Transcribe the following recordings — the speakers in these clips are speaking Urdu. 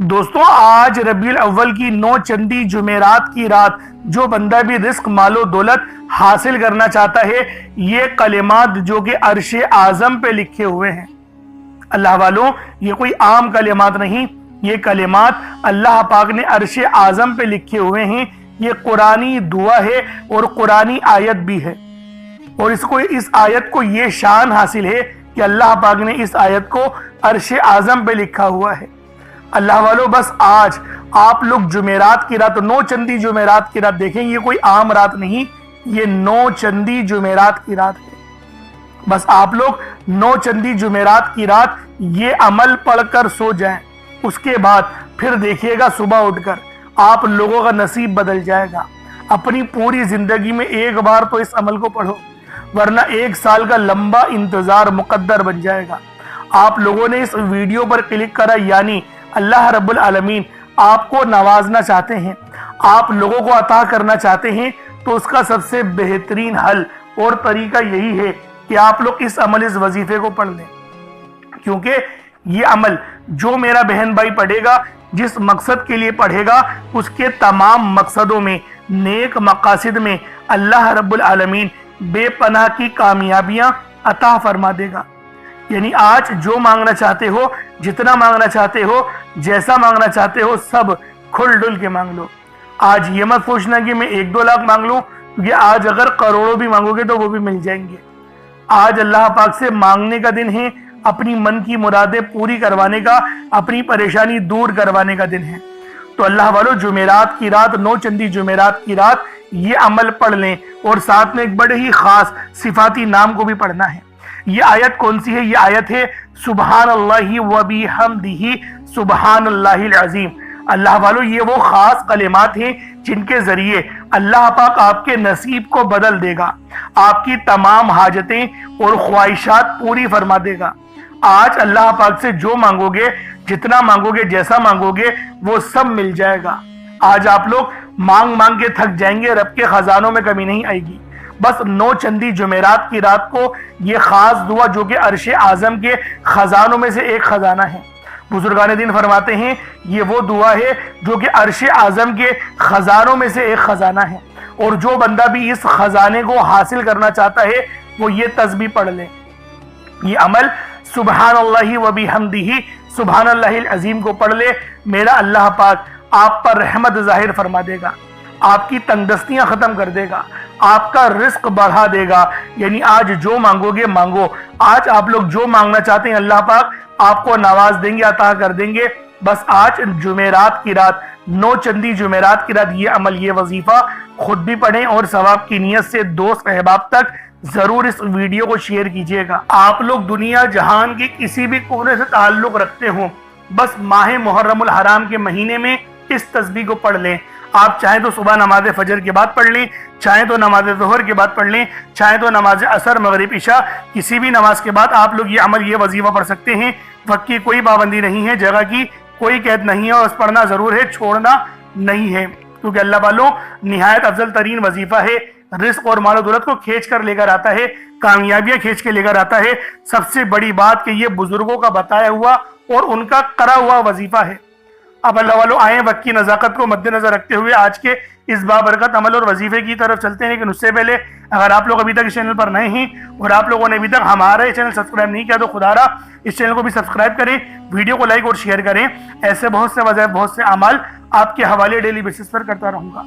دوستوں آج ربیع الاول کی 9 چندی جمعرات کی رات جو بندہ بھی رزق مال و دولت حاصل کرنا چاہتا ہے، یہ کلمات جو کہ عرش اعظم پہ لکھے ہوئے ہیں اللہ والوں، یہ کوئی عام کلمات نہیں، یہ کلمات اللہ پاک نے عرش اعظم پہ لکھے ہوئے ہیں۔ یہ قرآنی دعا ہے اور قرآنی آیت بھی ہے، اور اس آیت کو یہ شان حاصل ہے کہ اللہ پاک نے اس آیت کو عرش اعظم پہ لکھا ہوا ہے۔ اللہ والو، بس آج آپ لوگ جمعرات کی رات 9 چندی جمعرات کی رات دیکھیں، یہ کوئی عام رات نہیں، یہ 9 چندی جمعرات کی رات ہے۔ بس آپ لوگ 9 چندی جمعرات کی رات یہ عمل پڑھ کر سو جائیں، اس کے بعد پھر دیکھیے گا صبح اٹھ کر آپ لوگوں کا نصیب بدل جائے گا۔ اپنی پوری زندگی میں ایک بار تو اس عمل کو پڑھو، ورنہ 1 سال کا لمبا انتظار مقدر بن جائے گا۔ آپ لوگوں نے اس ویڈیو پر کلک کرا، یعنی اللہ رب العالمین آپ کو نوازنا چاہتے ہیں، آپ لوگوں کو عطا کرنا چاہتے ہیں، تو اس کا سب سے بہترین حل اور طریقہ یہی ہے کہ آپ لوگ اس وظیفے کو پڑھ لیں، کیونکہ یہ عمل جو میرا بہن بھائی پڑھے گا، جس مقصد کے لیے پڑھے گا، اس کے تمام مقصدوں میں، نیک مقاصد میں اللہ رب العالمین بے پناہ کی کامیابیاں عطا فرما دے گا۔ یعنی آج جو مانگنا چاہتے ہو، جتنا مانگنا چاہتے ہو، جیسا مانگنا چاہتے ہو، سب کھل ڈل کے مانگ لو۔ آج یہ مت سوچنا کہ میں 1-2 لاکھ مانگ لوں، کیونکہ آج اگر کروڑوں بھی مانگو گے تو وہ بھی مل جائیں گے۔ آج اللہ پاک سے مانگنے کا دن ہے، اپنی من کی مرادیں پوری کروانے کا، اپنی پریشانی دور کروانے کا دن ہے۔ تو اللہ والو، جمعرات کی رات 9 چندی جمعرات کی رات یہ عمل پڑھ لیں، اور ساتھ میں ایک بڑے ہی خاص صفاتی نام کو بھی پڑھنا ہے۔ یہ آیت کون سی ہے؟ یہ آیت ہے سبحان اللہ و بحمدہ سبحان اللہ العظیم۔ اللہ والو، یہ وہ خاص کلمات ہیں جن کے ذریعے اللہ پاک آپ کے نصیب کو بدل دے گا، آپ کی تمام حاجتیں اور خواہشات پوری فرما دے گا۔ آج اللہ پاک سے جو مانگو گے، جتنا مانگو گے، جیسا مانگو گے، وہ سب مل جائے گا۔ آج آپ لوگ مانگ کے تھک جائیں گے، رب کے خزانوں میں کمی نہیں آئے گی۔ بس 9 چندی جمعرات کی رات کو یہ خاص دعا جو کہ عرش اعظم کے خزانوں میں سے ایک خزانہ ہے، بزرگان دین فرماتے ہیں یہ وہ دعا ہے جو کہ عرش اعظم کے خزانوں میں سے ایک خزانہ ہے، اور جو بندہ بھی اس خزانے کو حاصل کرنا چاہتا ہے وہ یہ تسبیح پڑھ لے، یہ عمل سبحان اللہ و بحمدہ سبحان اللہ العظیم کو پڑھ لے، میرا اللہ پاک آپ پر رحمت ظاہر فرما دے گا، آپ کی تنگدستیاں ختم کر دے گا، آپ کا رزق بڑھا دے گا۔ یعنی آج جو مانگو گے مانگو، آج آپ لوگ جو مانگنا چاہتے ہیں اللہ پاک آپ کو نواز دیں گے، عطا کر دیں گے۔ بس آج جمعرات کی رات 9 چندی جمعرات کی رات یہ عمل، یہ وظیفہ خود بھی پڑھیں، اور ثواب کی نیت سے دوست احباب تک ضرور اس ویڈیو کو شیئر کیجئے گا۔ آپ لوگ دنیا جہان کے کسی بھی کونے سے تعلق رکھتے ہوں، بس ماہ محرم الحرام کے مہینے میں اس تسبیح کو پڑھ لیں۔ آپ چاہیں تو صبح نماز فجر کے بعد پڑھ لیں، چاہیں تو نماز ظہر کے بعد پڑھ لیں، چاہیں تو نماز عصر مغرب عشاء کسی بھی نماز کے بعد آپ لوگ یہ عمل، یہ وظیفہ پڑھ سکتے ہیں۔ وقت کی کوئی پابندی نہیں ہے، جگہ کی کوئی قید نہیں ہے، اور اس پڑھنا ضرور ہے، چھوڑنا نہیں ہے، کیونکہ اللہ والوں نہایت افضل ترین وظیفہ ہے، رزق اور مال و دولت کو کھینچ کر لے کر آتا ہے، کامیابیاں کھینچ کے لے کر آتا ہے۔ سب سے بڑی بات کہ یہ بزرگوں کا بتایا ہوا اور ان کا کرا ہوا وظیفہ ہے۔ اب اللہ والوں آئیں، وقت کی نزاکت کو مد نظر رکھتے ہوئے آج کے اس بابرکت عمل اور وظیفے کی طرف چلتے ہیں، لیکن اس سے پہلے اگر آپ لوگ ابھی تک اس چینل پر نئے ہیں اور آپ لوگوں نے ابھی تک ہمارا یہ چینل سبسکرائب نہیں کیا تو خدا را اس چینل کو بھی سبسکرائب کریں، ویڈیو کو لائک اور شیئر کریں۔ ایسے بہت سے وظائف، بہت سے اعمال آپ کے حوالے ڈیلی بیسس پر کرتا رہوں گا۔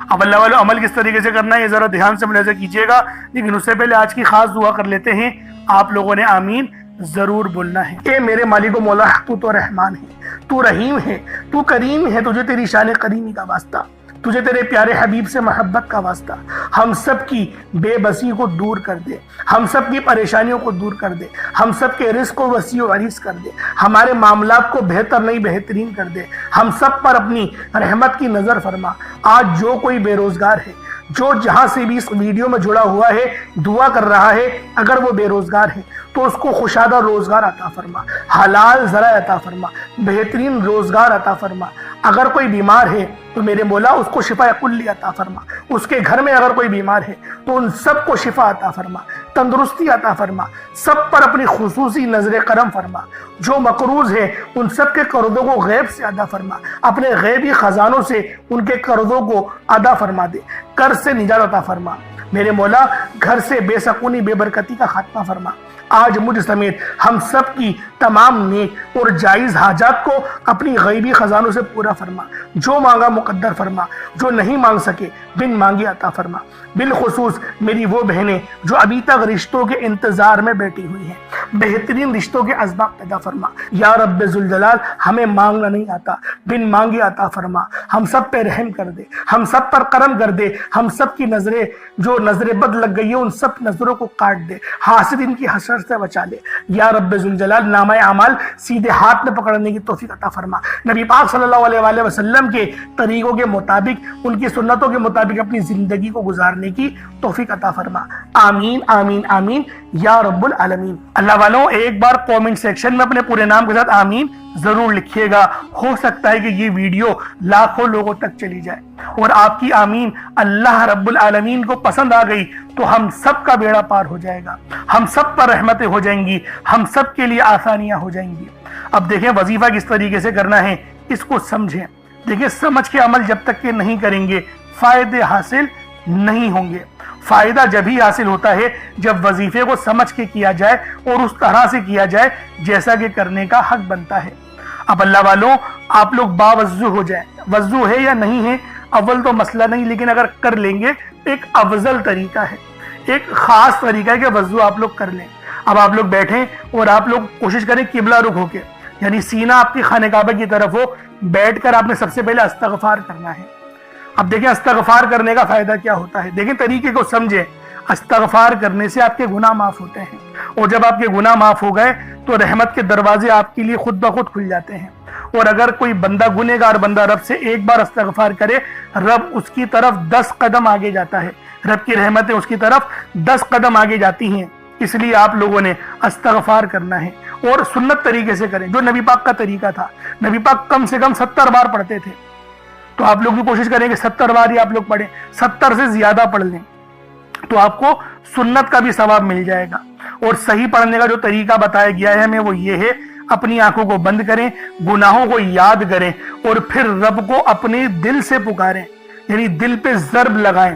اب اللہ والوں عمل کس طریقے سے کرنا ہے یہ ذرا دھیان سے ملاحظہ کیجیے گا، لیکن اس سے پہلے آج کی خاص دعا کر لیتے ہیں۔ آپ لوگوں نے آمین ضرور بولنا ہے۔ اے میرے مالک و مولا، تو رحمان ہے، تو رحیم ہے، تو کریم ہے، تجھے تیری شان کریمی کا واسطہ، تجھے تیرے پیارے حبیب سے محبت کا واسطہ، ہم سب کی بے بسی کو دور کر دے، ہم سب کی پریشانیوں کو دور کر دے، ہم سب کے رزق کو وسیع و عریض کر دے، ہمارے معاملات کو بہتر نہیں بہترین کر دے، ہم سب پر اپنی رحمت کی نظر فرما۔ آج جو کوئی بے روزگار ہے، جو جہاں سے بھی اس ویڈیو میں جڑا ہوا ہے، دعا کر رہا ہے، اگر وہ بے روزگار ہے تو اس کو خوشادہ روزگار عطا فرما، حلال ذرائع عطا فرما، بہترین روزگار عطا فرما۔ اگر کوئی بیمار ہے تو میرے مولا اس کو شفا کلی عطا فرما، اس کے گھر میں اگر کوئی بیمار ہے تو ان سب کو شفا عطا فرما، تندرستی عطا فرما، سب پر اپنی خصوصی نظر کرم فرما، جو مقروض ہے ان سب کے قرضوں کو غیب سے ادا فرما، اپنے غیبی خزانوں سے ان کے قرضوں کو ادا فرما دے، قرض سے نجات عطا فرما، میرے مولا گھر سے بے سکونی بے برکتی کا خاتمہ فرما، آج مجھ سمیت ہم سب کی تمام نیک اور جائز حاجات کو اپنی غیبی خزانوں سے پورا فرما، جو مانگا مقدر فرما، جو نہیں مانگ سکے بن مانگے عطا فرما، بالخصوص میری وہ بہنیں جو ابھی تک رشتوں کے انتظار میں بیٹھی ہوئی ہیں، بہترین رشتوں کے اسباب پیدا فرما، یا رب ذوالجلال ہمیں مانگنا نہیں آتا، بن مانگے عطا فرما، ہم سب پہ رحم کر دے، ہم سب پر کرم کر دے، ہم سب کی نظریں جو نظر بد لگ گئی ہے ان سب نظروں کو کاٹ دے، حاسدین کی حسرت سے بچا لے، یا رب ذوالجلال نامہ اعمال سیدھے ہاتھ میں پکڑنے کی توفیق عطا فرما، نبی پاک صلی اللہ علیہ وآلہ وسلم کے طریقوں کے مطابق ان کی سنتوں کے مطابق اپنی زندگی کو گزارنے کی توفیق عطا فرما، آمین آمین آمین یا رب العالمین۔ اللہ والوں ایک بار کومنٹ سیکشن میں اپنے پورے نام کے ساتھ آمین ضرور لکھیے گا، ہو سکتا ہے کہ یہ ویڈیو لاکھوں لوگوں تک چلی جائے، اور آپ کی آمین اللہ رب العالمین کو پسند آ گئی تو ہم سب کا بیڑا پار ہو جائے گا، ہم سب پر رحمتیں ہو جائیں گی، ہم سب کے لیے آسانیاں ہو جائیں گی۔ اب دیکھیں وظیفہ کس طریقے سے کرنا ہے، اس کو سمجھیں، دیکھیں سمجھ کے عمل جب تک کہ نہیں کریں گے فائدے حاصل نہیں ہوں گے۔ فائدہ جب ہی حاصل ہوتا ہے جب وظیفے کو سمجھ کے کیا جائے اور اس طرح سے کیا جائے جیسا کہ کرنے کا حق بنتا ہے۔ اب اللہ والوں آپ لوگ باوضو ہو جائیں، وضو ہے یا نہیں ہے اول تو مسئلہ نہیں، لیکن اگر کر لیں گے ایک افضل طریقہ ہے، ایک خاص طریقہ ہے کہ وضو آپ لوگ کر لیں۔ اب آپ لوگ بیٹھیں اور آپ لوگ کوشش کریں قبلہ رخ ہو کے، یعنی سینہ آپ کی خانہ کعبہ کی طرف ہو، بیٹھ کر آپ نے سب سے پہلے استغفار کرنا ہے۔ اب دیکھیں استغفار کرنے کا فائدہ کیا ہوتا ہے، دیکھیں طریقے کو سمجھیں، استغفار کرنے سے آپ کے گناہ معاف ہوتے ہیں، اور جب آپ کے گناہ معاف ہو گئے تو رحمت کے دروازے آپ کے لیے خود بخود کھل جاتے ہیں، اور اگر کوئی بندہ گنہگار بندہ رب سے ایک بار استغفار کرے رب اس کی طرف 10 قدم آگے جاتا ہے، رب کی رحمتیں اس کی طرف 10 قدم آگے جاتی ہیں۔ اس لیے آپ لوگوں نے استغفار کرنا ہے اور سنت طریقے سے کریں، جو نبی پاک کا طریقہ تھا، نبی پاک کم سے کم 70 بار پڑھتے تھے، تو آپ لوگ بھی کوشش کریں کہ 70 بار ہی آپ لوگ پڑھیں، 70 سے زیادہ پڑھ لیں تو آپ کو سنت کا بھی ثواب مل جائے گا۔ اور صحیح پڑھنے کا جو طریقہ بتایا گیا ہے ہمیں وہ یہ ہے، اپنی آنکھوں کو بند کریں، گناہوں کو یاد کریں اور پھر رب کو اپنے دل سے پکاریں، یعنی دل پہ ضرب لگائیں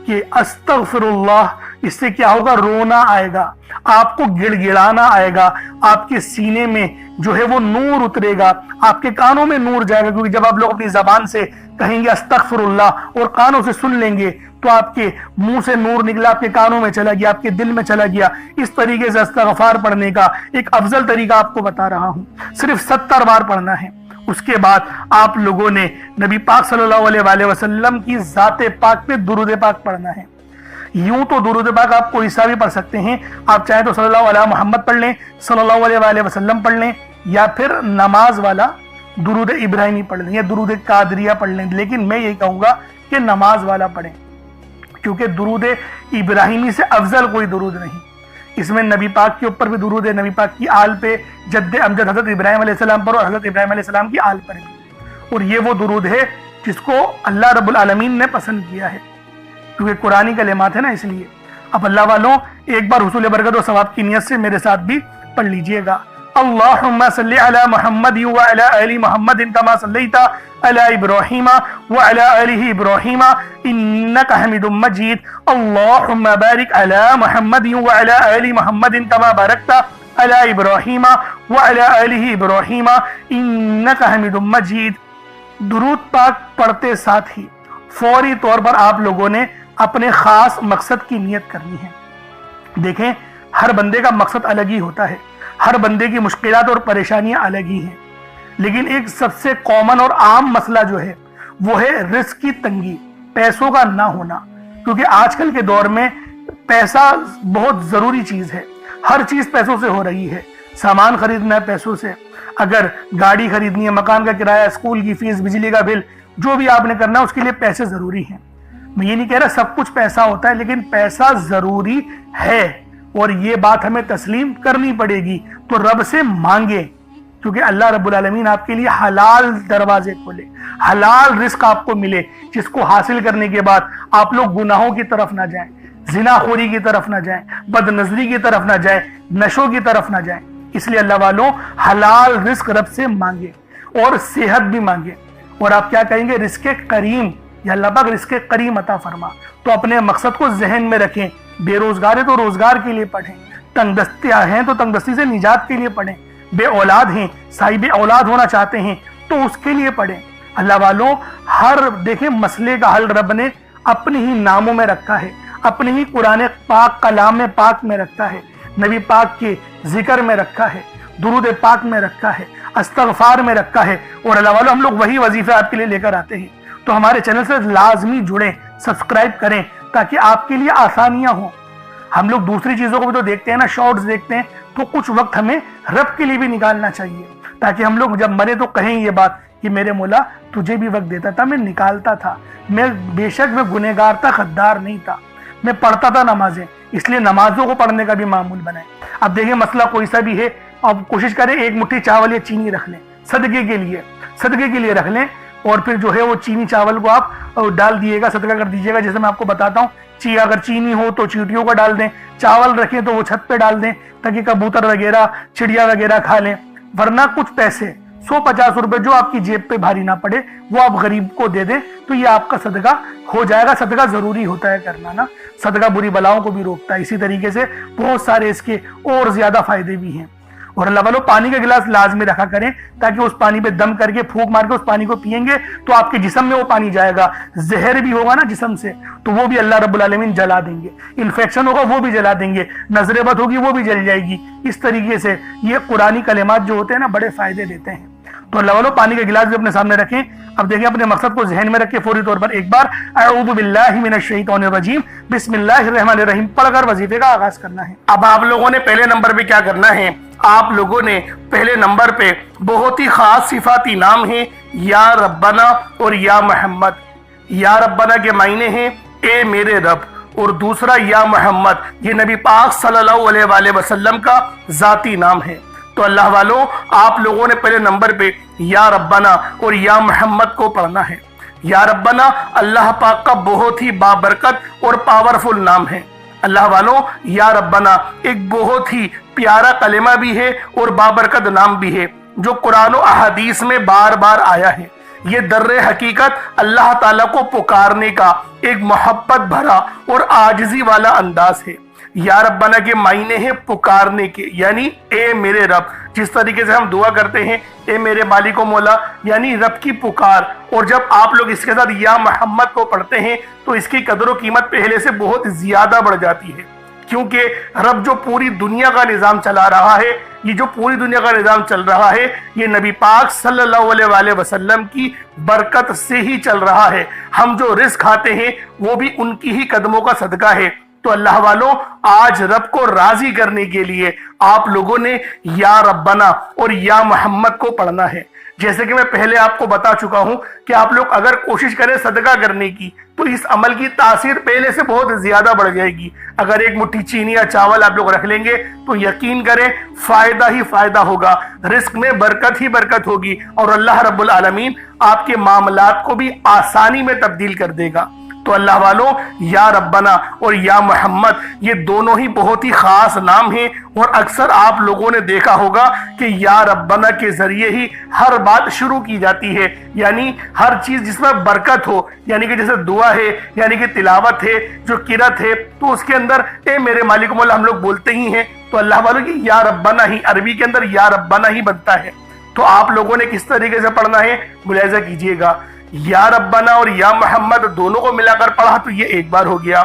کہ استغفر اللہ۔ اس سے کیا ہوگا، رونا آئے گا، آپ کو گڑ گڑانا آئے گا، آپ کے سینے میں جو ہے وہ نور اترے گا، آپ کے کانوں میں نور جائے گا، کیونکہ جب آپ لوگ اپنی زبان سے کہیں گے استغفر اللہ اور کانوں سے سن لیں گے تو آپ کے منہ سے نور نکلا، آپ کے کانوں میں چلا گیا، آپ کے دل میں چلا گیا۔ اس طریقے سے استغفار پڑھنے کا ایک افضل طریقہ آپ کو بتا رہا ہوں، صرف 70 بار پڑھنا ہے۔ اس کے بعد آپ لوگوں نے نبی پاک صلی اللہ علیہ وآلہ وسلم کی ذات پاک پہ درود پاک پڑھنا ہے۔ یوں تو درود پاک آپ کوئی سا بھی پڑھ سکتے ہیں، آپ چاہیں تو صلی اللہ علیہ محمد پڑھ لیں، صلی اللہ علیہ وآلہ وسلم پڑھ لیں، یا پھر نماز والا درود ابراہیمی پڑھ لیں یا درود قادریہ پڑھ لیں، لیکن میں یہ کہوں گا کہ نماز والا پڑھیں، کیونکہ درود ابراہیمی سے افضل کوئی درود نہیں۔ اس میں نبی پاک کے اوپر بھی درود ہے، نبی پاک کی آل پہ، جد امجد حضرت ابراہیم علیہ السلام پر اور حضرت ابراہیم علیہ السلام کی آل پر بھی، اور یہ وہ درود ہے جس کو اللہ رب العالمین نے پسند کیا ہے، کیونکہ قرآنی کلمات ہے نا، اس لیے۔ اب اللہ والوں ایک بار حصول برکت و ثواب کی نیت سے میرے ساتھ بھی پڑھ لیجئے گا۔ اللہم صلی علی محمد وعلی آل محمد کما صلیت علی ابراہیم وعلی آل ابراہیم انک حمید مجید۔ اللہم بارک علی محمد وعلی آل محمد کما بارکت علی ابراہیم وعلی آل ابراہیم انک حمید مجید۔ درود پاک پڑھتے ساتھ ہی فوری طور پر آپ لوگوں نے اپنے خاص مقصد کی نیت کرنی ہے۔ دیکھیں ہر بندے کا مقصد الگ ہی ہوتا ہے، ہر بندے کی مشکلات اور پریشانیاں الگ ہی ہیں، لیکن ایک سب سے کامن اور عام مسئلہ جو ہے وہ ہے رزق کی تنگی، پیسوں کا نہ ہونا، کیونکہ آج کل کے دور میں پیسہ بہت ضروری چیز ہے، ہر چیز پیسوں سے ہو رہی ہے، سامان خریدنا ہے پیسوں سے، اگر گاڑی خریدنی ہے، مکان کا کرایہ، اسکول کی فیس، بجلی کا بل، جو بھی آپ نے کرنا ہے اس کے لیے پیسے ضروری ہیں۔ میں یہ نہیں کہہ رہا سب کچھ پیسہ ہوتا ہے، لیکن پیسہ ضروری ہے اور یہ بات ہمیں تسلیم کرنی پڑے گی، تو رب سے مانگیں، کیونکہ اللہ رب العالمین آپ کے لیے حلال دروازے کھولے، حلال رزق آپ کو ملے، جس کو حاصل کرنے کے بعد آپ لوگ گناہوں کی طرف نہ جائیں، زنا خوری کی طرف نہ جائیں، بد نظری کی طرف نہ جائیں، نشوں کی طرف نہ جائیں۔ اس لیے اللہ والوں حلال رزق رب سے مانگے اور صحت بھی مانگے، اور آپ کیا کہیں گے؟ رزق کریم، یا اللہ پاک رزق کریم عطا فرما۔ تو اپنے مقصد کو ذہن میں رکھیں، بے روزگار ہے تو روزگار کے لیے پڑھیں، تنگ دستیاں ہیں تو تنگ دستی سے نجات کے لیے پڑھیں، بے اولاد ہیں، صاحب اولاد ہونا چاہتے ہیں تو اس کے لیے پڑھیں۔ اللہ والوں ہر دیکھیں مسئلے کا حل رب نے اپنے ہی ناموں میں رکھا ہے، اپنے ہی قرآن پاک کلام پاک میں رکھا ہے، نبی پاک کے ذکر میں رکھا ہے، درود پاک میں رکھا ہے، استغفار میں رکھا ہے، اور اللہ والوں ہم لوگ وہی وظیفے آپ کے لیے لے کر آتے ہیں۔ تو ہمارے چینل سے لازمی جڑیں، سبسکرائب کریں تاکہ آپ کے لیے آسانیاں ہوں۔ ہم لوگ دوسری چیزوں کو بھی تو دیکھتے ہیں نا، شارٹس دیکھتے ہیں، تو کچھ وقت ہمیں رب کے لیے بھی نکالنا چاہیے، تاکہ ہم لوگ جب مرے تو کہیں یہ بات کہ میرے مولا تجھے بھی وقت دیتا تھا، میں نکالتا تھا، میں بے شک میں گنہگار تھا، غدار نہیں تھا، میں پڑھتا تھا نمازیں، اس لیے نمازوں کو پڑھنے کا بھی معمول بنائیں۔ اب دیکھیں مسئلہ کوئی سا بھی ہے، اب کوشش کریں ایک مٹھی چاول یا چینی رکھ لیں، صدقے کے لیے رکھ لیں، اور پھر جو ہے وہ چینی چاول کو آپ ڈال دیے گا، صدقہ کر دیجیے گا۔ جیسے میں آپ کو بتاتا ہوں، اگر چینی ہو تو چیونٹیوں کا ڈال دیں، چاول رکھیں تو وہ چھت پہ ڈال دیں تاکہ کبوتر وغیرہ چڑیا وغیرہ کھا لیں، ورنہ کچھ پیسے 150 روپے جو آپ کی جیب پہ بھاری نہ پڑے وہ آپ غریب کو دے دیں تو یہ آپ کا صدقہ ہو جائے گا۔ صدقہ ضروری ہوتا ہے کرنا نا، صدقہ بری بلاؤں کو بھی روکتا ہے۔ اسی طریقے سے بہت سارے اس کے اور زیادہ فائدے بھی ہیں۔ اور اللہ والوں پانی کا گلاس لازمی رکھا کریں تاکہ اس پانی پہ دم کر کے پھونک مار کے اس پانی کو پئیں گے تو آپ کے جسم میں وہ پانی جائے گا، زہر بھی ہوگا نا جسم سے تو وہ بھی اللہ رب العالمین جلا دیں گے، انفیکشن ہوگا وہ بھی جلا دیں گے، نظر بد ہوگی وہ بھی جل جائے گی۔ اس طریقے سے یہ قرآنی کلمات جو ہوتے ہیں نا بڑے فائدے دیتے ہیں۔ تو اللہ والوں پانی کا گلاس بھی اپنے سامنے رکھیں۔ اب دیکھیں اپنے مقصد کو ذہن میں رکھیں، فوری طور پر ایک بار اعوذ باللہ من الشیطان الرجیم بسم اللہ الرحمن الرحیم پڑھ کر وظیفے کا آغاز کرنا ہے۔ اب آپ لوگوں نے پہلے نمبر پہ کیا کرنا ہے؟ آپ لوگوں نے پہلے نمبر پہ بہت ہی خاص صفاتی نام ہیں، یا ربنا اور یا محمد۔ یا ربنا کے معنی ہیں اے میرے رب، اور دوسرا یا محمد یہ نبی پاک صلی اللہ علیہ وآلہ وسلم کا ذاتی نام ہے۔ تو اللہ والوں آپ لوگوں نے پہلے نمبر پہ یا ربنا اور یا محمد کو پڑھنا ہے۔ یا ربنا اللہ پاک کا بہت ہی بابرکت اور پاورفل نام ہے۔ اللہ والوں یا ربنا ایک بہت ہی پیارا کلمہ بھی ہے اور بابرکت نام بھی ہے جو قرآن و احادیث میں بار بار آیا ہے۔ یہ در حقیقت اللہ تعالیٰ کو پکارنے کا ایک محبت بھرا اور عاجزی والا انداز ہے۔ یا ربنا کے معنی ہیں پکارنے کے، یعنی اے میرے رب، جس طریقے سے ہم دعا کرتے ہیں اے میرے مالک و مولا، یعنی رب کی پکار۔ اور جب آپ لوگ اس کے ساتھ یا محمد کو پڑھتے ہیں تو اس کی قدر و قیمت پہلے سے بہت زیادہ بڑھ جاتی ہے، کیونکہ رب جو پوری دنیا کا نظام چلا رہا ہے، یہ جو پوری دنیا کا نظام چل رہا ہے یہ نبی پاک صلی اللہ علیہ وآلہ وسلم کی برکت سے ہی چل رہا ہے۔ ہم جو رزق کھاتے ہیں وہ بھی ان کی ہی قدموں کا صدقہ ہے۔ تو اللہ والوں آج رب کو راضی کرنے کے لیے آپ لوگوں نے یا ربنا اور یا محمد کو پڑھنا ہے۔ جیسے کہ میں پہلے آپ کو بتا چکا ہوں کہ آپ لوگ اگر کوشش کریں صدقہ کرنے کی تو اس عمل کی تاثیر پہلے سے بہت زیادہ بڑھ جائے گی۔ اگر ایک مٹھی چینی یا چاول آپ لوگ رکھ لیں گے تو یقین کریں فائدہ ہی فائدہ ہوگا، رزق میں برکت ہی برکت ہوگی، اور اللہ رب العالمین آپ کے معاملات کو بھی آسانی میں تبدیل کر دے گا۔ تو اللہ والوں یا ربنا اور یا محمد یہ دونوں ہی بہت ہی خاص نام ہیں، اور اکثر آپ لوگوں نے دیکھا ہوگا کہ یا ربنا کے ذریعے ہی ہر بات شروع کی جاتی ہے، یعنی ہر چیز جس میں برکت ہو، یعنی کہ جیسے دعا ہے، یعنی کہ تلاوت ہے، جو قرات ہے، تو اس کے اندر اے میرے مالک مولا ہم لوگ بولتے ہی ہیں۔ تو اللہ والوں کی یا ربنا ہی عربی کے اندر یا ربنا ہی بنتا ہے۔ تو آپ لوگوں نے کس طریقے سے پڑھنا ہے ملاحظہ کیجئے گا۔ یا ربنا اور یا محمد دونوں کو ملا کر پڑھا تو یہ ایک بار ہو گیا،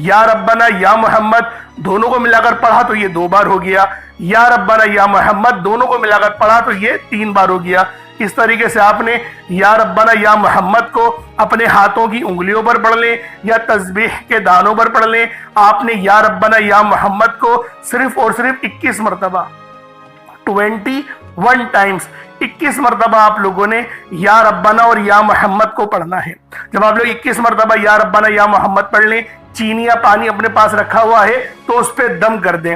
یا ربنا یا محمد دونوں کو ملا کر پڑھا تو یہ 2 بار ہو گیا، یا ربنا یا محمد دونوں کو ملا کر پڑھا تو یہ 3 بار ہو گیا۔ اس طریقے سے آپ نے یا ربنا یا محمد کو اپنے ہاتھوں کی انگلیوں پر پڑھ لیں یا تسبیح کے دانوں پر پڑھ لیں۔ آپ نے یا ربنا یا محمد کو صرف اور صرف 21 مرتبہ 21 ٹائمز 21 مرتبہ آپ لوگوں نے یا ربنا اور یا محمد کو پڑھنا ہے۔ جب آپ لوگ 21 مرتبہ یا ربنا یا محمد پڑھ لیں، چینی یا پانی اپنے پاس رکھا ہوا ہے تو اس پہ دم کر دیں،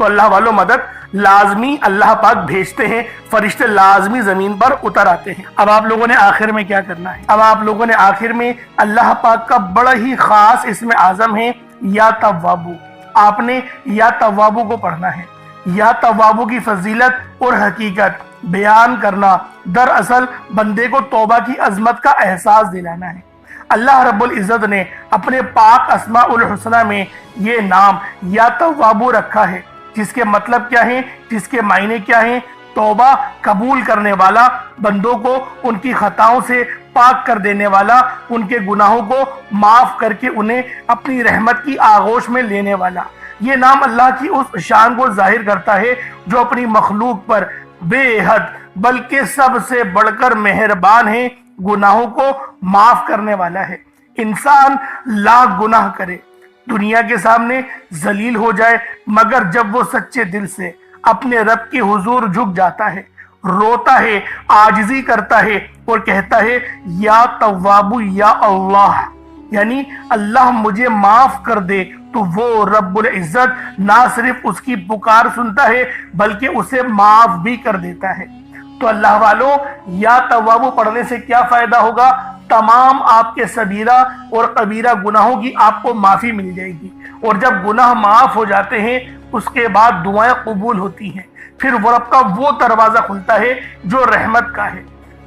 تو اللہ والوں مدد لازمی اللہ پاک بھیجتے ہیں، فرشتے لازمی زمین پر اتر آتے ہیں۔ اب آپ لوگوں نے آخر میں کیا کرنا ہے؟ اب آپ لوگوں نے آخر میں اللہ پاک کا بڑا ہی خاص اسم اعظم ہے یا توابو، آپ نے یا توابو کو پڑھنا ہے۔ یا توابو کی فضیلت اور حقیقت بیان کرنا دراصل بندے کو توبہ کی عظمت کا احساس دلانا ہے۔ اللہ رب العزت نے اپنے پاک اسماء الحسنہ میں یہ نام یا توابو رکھا ہے، جس کے مطلب کیا ہے، جس کے معنی کیا ہیں؟ توبہ قبول کرنے والا، بندوں کو ان کی خطاؤں سے پاک کر دینے والا، ان کے گناہوں کو معاف کر کے انہیں اپنی رحمت کی آغوش میں لینے والا۔ یہ نام اللہ کی اس شان کو ظاہر کرتا ہے جو اپنی مخلوق پر بے حد بلکہ سب سے بڑھ کر مہربان ہے، گناہوں کو معاف کرنے والا ہے۔ انسان لاکھ گناہ کرے، دنیا کے سامنے ذلیل ہو جائے، مگر جب وہ سچے دل سے اپنے رب کے حضور جھک جاتا ہے، روتا ہے، عاجزی کرتا ہے اور کہتا ہے یا توابو یا اللہ، یعنی اللہ مجھے معاف کر دے، تو وہ رب العزت نہ صرف اس کی پکار سنتا ہے بلکہ اسے معاف بھی کر دیتا ہے۔ تو اللہ والوں، یا توابو پڑھنے سے کیا فائدہ ہوگا؟ تمام آپ کے صغیرہ اور کبیرہ گناہوں کی آپ کو معافی مل جائے گی، اور جب گناہ معاف ہو جاتے ہیں اس کے بعد دعائیں قبول ہوتی ہیں، پھر وہ رب کا وہ دروازہ کھلتا ہے جو رحمت کا ہے۔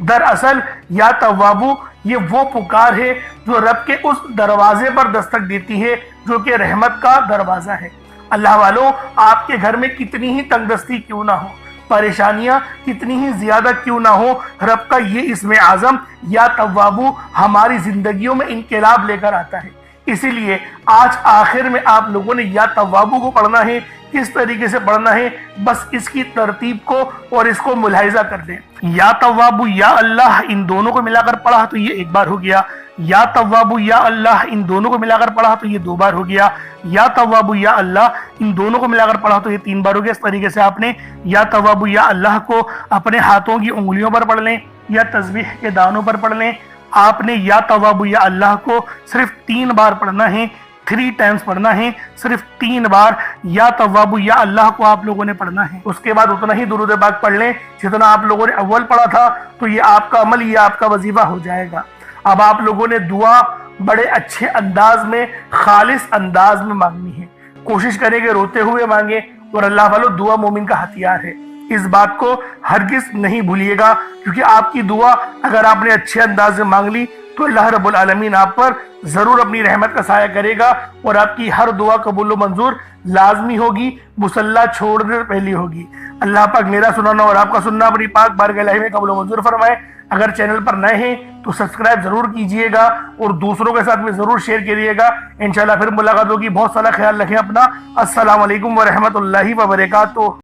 دراصل یا توابو یہ وہ پکار ہے جو رب کے اس دروازے پر دستک دیتی ہے جو کہ رحمت کا دروازہ ہے۔ اللہ والوں، آپ کے گھر میں کتنی ہی تنگ دستی کیوں نہ ہو، پریشانیاں کتنی ہی زیادہ کیوں نہ ہو، رب کا یہ اسم اعظم یا توابو ہماری زندگیوں میں انقلاب لے کر آتا ہے۔ اسی لیے آج آخر میں آپ لوگوں نے یا توابو کو پڑھنا ہے۔ کس طریقے سے پڑھنا ہے، بس اس کی ترتیب کو اور اس کو ملاحظہ کر دیں۔ یا توابو یا اللہ ان دونوں کو ملا کر پڑھا تو یہ ایک بار ہو گیا، یا توابو یا اللہ ان دونوں کو ملا کر پڑھا تو یہ دو بار ہو گیا، یا توابو یا اللہ ان دونوں کو ملا کر پڑھا تو یہ تین بار ہو گیا۔ اس طریقے سے آپ نے یا توابو یا اللہ کو اپنے ہاتھوں کی انگلیوں پر پڑھ لیں یا تسبیح کے دانوں پر پڑھ لیں۔ آپ نے یا توابو یا اللہ کو صرف 3 بار پڑھنا ہے، 3 ٹائمز پڑھنا ہے، صرف 3 بار یا توابو یا اللہ کو آپ لوگوں نے پڑھنا ہے۔ اس کے بعد اتنا ہی درود پاک پڑھ لیں جتنا آپ لوگوں نے اول پڑھا تھا، تو یہ آپ کا عمل، یہ آپ کا وظیفہ ہو جائے گا۔ اب آپ لوگوں نے دعا بڑے اچھے انداز میں، خالص انداز میں مانگنی ہے۔ کوشش کریں کہ روتے ہوئے مانگیں، اور اللہ والو دعا مومن کا ہتھیار ہے، اس بات کو ہرگز نہیں بھولیے گا، کیونکہ آپ کی دعا اگر آپ نے اچھے انداز میں مانگ لی تو اللہ رب العالمین آپ پر ضرور اپنی رحمت کا سایہ کرے گا، اور آپ کی ہر دعا قبول و منظور لازمی ہوگی، مصلی چھوڑنے سے پہلی ہوگی۔ اللہ پاک میرا سنانا اور آپ کا سننا اپنی پاک بارگاہ الہی میں قبول و منظور فرمائے۔ اگر چینل پر نئے ہیں تو سبسکرائب ضرور کیجئے گا اور دوسروں کے ساتھ میں ضرور شیئر کیجئے گا۔ انشاءاللہ پھر ملاقات ہوگی۔ بہت سارا خیال رکھیں اپنا۔ السلام علیکم ورحمۃ اللہ وبرکاتہ۔